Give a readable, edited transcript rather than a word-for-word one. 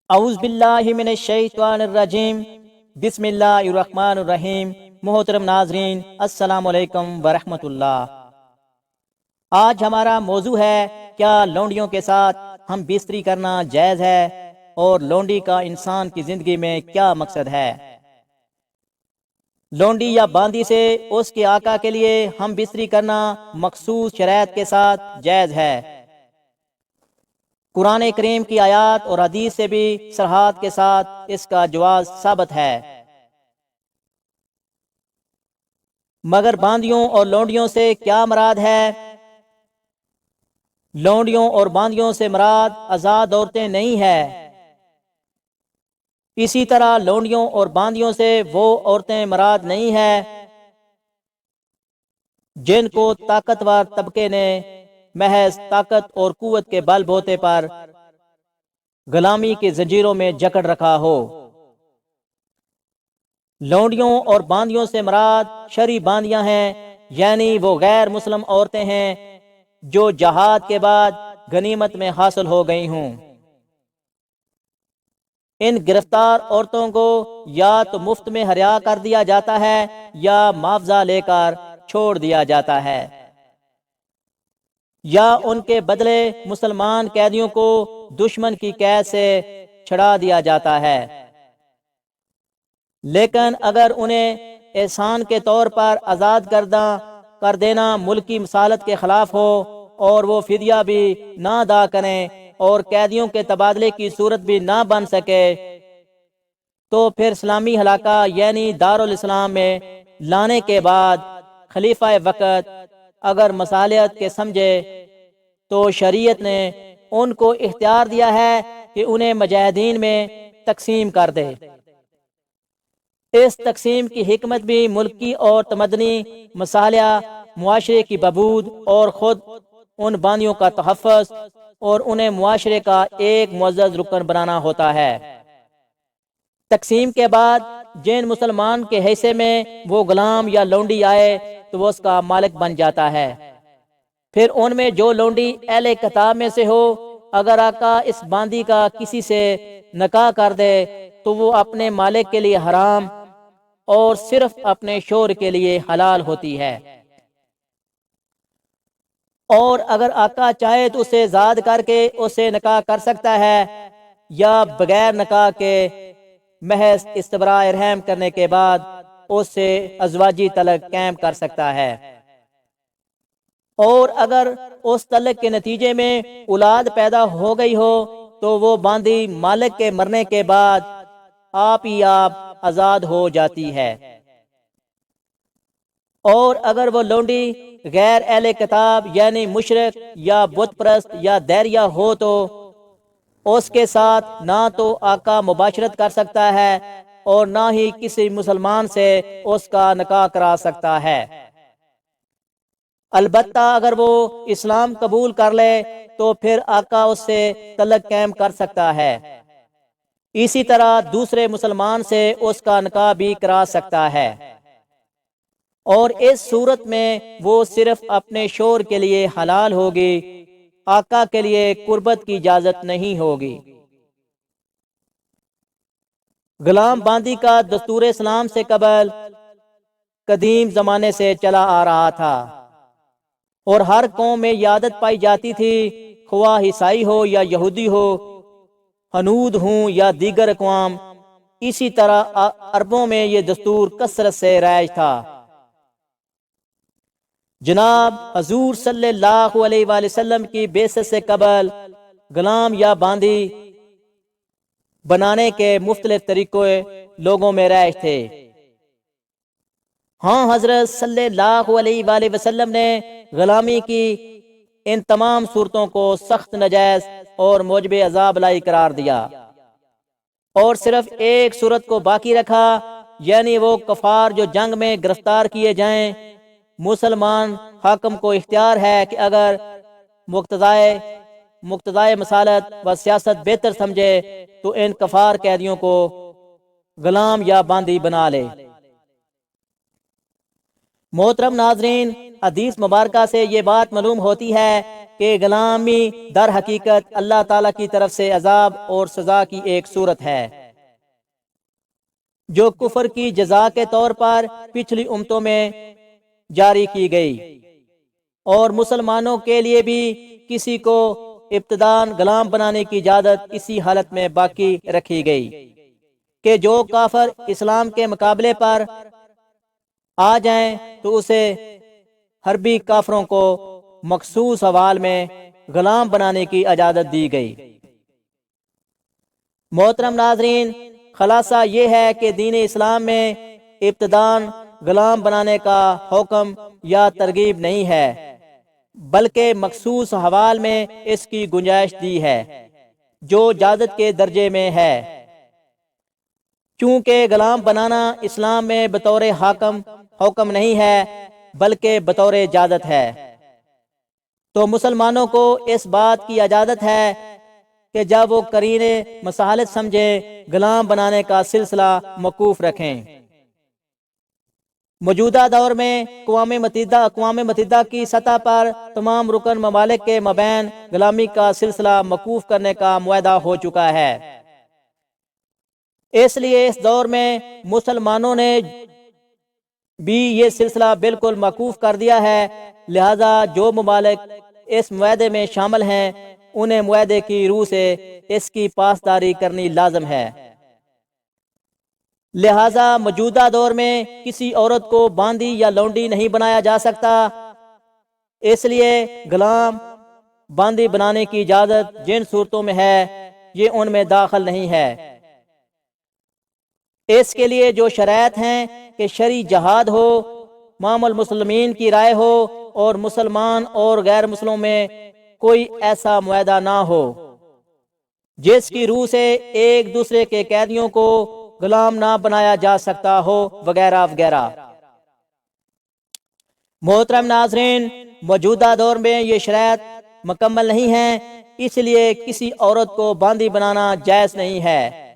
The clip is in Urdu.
اعوذ باللہ من الشیطان الرجیم، بسم اللہ الرحمن الرحیم۔ محترم ناظرین، السلام علیکم ورحمۃ اللہ۔ آج ہمارا موضوع ہے، کیا لونڈیوں کے ساتھ ہم بستری کرنا جائز ہے، اور لونڈی کا انسان کی زندگی میں کیا مقصد ہے۔ لونڈی یا باندی سے اس کے آقا کے لیے ہم بستری کرنا مخصوص شرائط کے ساتھ جائز ہے۔ قرآن کریم کی آیات اور حدیث سے بھی صراحت کے ساتھ اس کا جواز ثابت ہے۔ مگر باندیوں اور لونڈیوں سے کیا مراد ہے؟ لونڈیوں اور باندیوں سے مراد آزاد عورتیں نہیں ہے۔ اسی طرح لونڈیوں اور باندیوں سے وہ عورتیں مراد نہیں ہے جن کو طاقتور طبقے نے محض طاقت اور قوت کے بل بوتے پر غلامی کی زنجیروں میں جکڑ رکھا ہو۔ لونڈیوں اور باندیوں سے مراد شرعی باندیاں ہیں، یعنی وہ غیر مسلم عورتیں ہیں جو جہاد کے بعد غنیمت میں حاصل ہو گئی ہوں۔ ان گرفتار عورتوں کو یا تو مفت میں رہا کر دیا جاتا ہے یا معاوضہ لے کر چھوڑ دیا جاتا ہے، یا ان کے بدلے مسلمان قیدیوں کو دشمن کی قید سے چھڑا دیا جاتا ہے۔ لیکن اگر انہیں احسان کے طور پر آزاد کر دینا ملکی مصالحت کے خلاف ہو، اور وہ فدیہ بھی نہ ادا کریں اور قیدیوں کے تبادلے کی صورت بھی نہ بن سکے، تو پھر اسلامی علاقہ یعنی دارالاسلام میں لانے کے بعد خلیفہ وقت اگر مصالحت کے سمجھے تو شریعت نے ان کو اختیار دیا ہے کہ انہیں مجاہدین میں تقسیم کر دے۔ اس تقسیم کی حکمت بھی ملکی اور تمدنی مصالحہ، معاشرے کی بہبود اور خود ان باندیوں کا تحفظ، اور انہیں معاشرے کا ایک معزز رکن بنانا ہوتا ہے۔ تقسیم کے بعد جن مسلمان کے حصے میں وہ غلام یا لونڈی آئے تو وہ اس کا مالک بن جاتا ہے۔ پھر ان میں جو لونڈی اہل کتاب میں سے ہو، اگر آقا اس باندی کا کسی سے نکاح کر دے تو وہ اپنے مالک کے لیے حرام اور صرف اپنے شوہر کے لیے حلال ہوتی ہے، اور اگر آقا چاہے تو اسے آزاد کر کے اسے نکاح کر سکتا ہے، یا بغیر نکاح کے محض استبراء رحم کرنے کے بعد اس سے ازواجی طلاق قائم کر سکتا ہے۔ اور اگر اس طلاق کے نتیجے میں اولاد پیدا ہو گئی ہو تو وہ باندی مالک کے مرنے کے بعد آپ ہی آپ آزاد ہو جاتی ہے۔ اور اگر وہ لونڈی غیر اہل کتاب یعنی مشرک یا بت پرست یا دیریا ہو تو اس کے ساتھ نہ تو آقا مباشرت کر سکتا ہے اور نہ ہی کسی مسلمان سے اس کا نکاح کرا سکتا ہے۔ البتہ اگر وہ اسلام قبول کر لے تو پھر آقا اس سے طلاق قائم کر سکتا ہے۔ اسی طرح دوسرے مسلمان سے اس کا نکاح بھی کرا سکتا ہے، اور اس صورت میں وہ صرف اپنے شوہر کے لیے حلال ہوگی، آقا کے لیے قربت کی اجازت نہیں ہوگی۔ غلام باندی کا دستور اسلام سے قبل قدیم زمانے سے چلا آ رہا تھا، اور ہر قوم میں یہ عادت پائی جاتی تھی، خواہ عیسائی ہو یا یہودی ہو، ہنود ہوں یا دیگر اقوام۔ اسی طرح عربوں میں یہ دستور کثرت سے رائج تھا۔ جناب حضور صلی اللہ علیہ وآلہ وسلم کی بعثت سے قبل غلام یا باندی بنانے کے مختلف طریقے لوگوں میں رائج تھے۔ ہاں، حضرت صلی اللہ علیہ وآلہ وسلم نے غلامی کی ان تمام صورتوں کو سخت ناجائز اور موجب عذاب لائی قرار دیا، اور صرف ایک صورت کو باقی رکھا، یعنی وہ کفار جو جنگ میں گرفتار کیے جائیں۔ مسلمان حاکم کو اختیار ہے کہ اگر مقتضائے مصالحت و سیاست بہتر سمجھے تو ان کفار قیدیوں کو غلام یا باندی بنا لے۔ محترم ناظرین، حدیث مبارکہ سے یہ بات معلوم ہوتی ہے کہ غلامی در حقیقت اللہ تعالیٰ کی طرف سے عذاب اور سزا کی ایک صورت ہے جو کفر کی جزا کے طور پر پچھلی امتوں میں جاری کی گئی، اور مسلمانوں کے لیے بھی کسی کو ابتداً غلام بنانے کی اجازت اسی حالت میں باقی رکھی گئی کہ جو کافر اسلام کے مقابلے پر آ جائیں تو اسے حربی کافروں کو مخصوص حوال میں غلام بنانے کی اجازت دی گئی۔ محترم ناظرین، خلاصہ یہ ہے کہ دین اسلام میں ابتداً غلام بنانے کا حکم یا ترغیب نہیں ہے، بلکہ مخصوص حوال میں اس کی گنجائش دی ہے جو اجازت کے درجے میں ہے، چونکہ غلام بنانا اسلام میں بطور حکم نہیں ہے بلکہ بطور اجازت ہے، تو مسلمانوں کو اس بات کی اجازت ہے کہ جب وہ قرینے مصالحت سمجھے غلام بنانے کا سلسلہ موقوف رکھیں۔ موجودہ دور میں اقوام متحدہ کی سطح پر تمام رکن ممالک کے مابین غلامی کا سلسلہ موقوف کرنے کا معاہدہ ہو چکا ہے۔ اس لیے اس دور میں مسلمانوں نے بھی یہ سلسلہ بالکل موقوف کر دیا ہے، لہذا جو ممالک اس معاہدے میں شامل ہیں انہیں معاہدے کی روح سے اس کی پاسداری کرنی لازم ہے۔ لہذا موجودہ دور میں کسی عورت کو باندی یا لونڈی نہیں بنایا جا سکتا، اس لیے غلام باندی بنانے کی اجازت جن صورتوں میں ہے یہ ان میں داخل نہیں ہے۔ اس کے لیے جو شرائط ہیں کہ شرعی جہاد ہو، امام المسلمین کی رائے ہو، اور مسلمان اور غیر مسلموں میں کوئی ایسا معاہدہ نہ ہو جس کی روح سے ایک دوسرے کے قیدیوں کو غلام نہ بنایا جا سکتا ہو، وغیرہ وغیرہ۔ محترم ناظرین، موجودہ دور میں یہ شرائط مکمل نہیں ہیں، اس لیے کسی عورت کو باندی بنانا جائز نہیں ہے۔